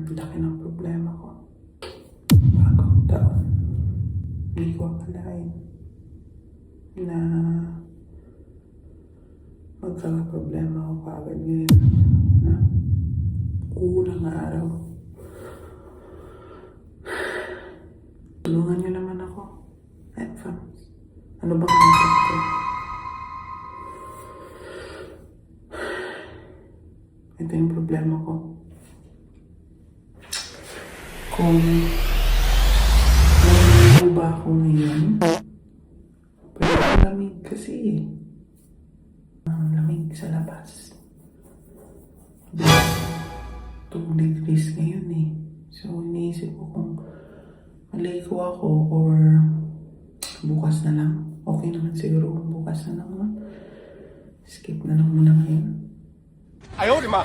Laki ng problema ko. Bagong taon. Hindi ko akalain na magkakaproblema ako kaagad ngayon na unang araw. Tulungan niyo naman ako. Fams. Ano bang nagkat ko? Ito yung problema ko. Kung naliligo ba ako ngayon? Pero ang lamig kasi eh. Ang lamig sa labas. 2 degrees ngayon eh. So iniisip ko kung maligo ako or bukas na lang. Okay naman siguro kung bukas na lang. No? Skip na lang muna ngayon. Ayaw, di ma!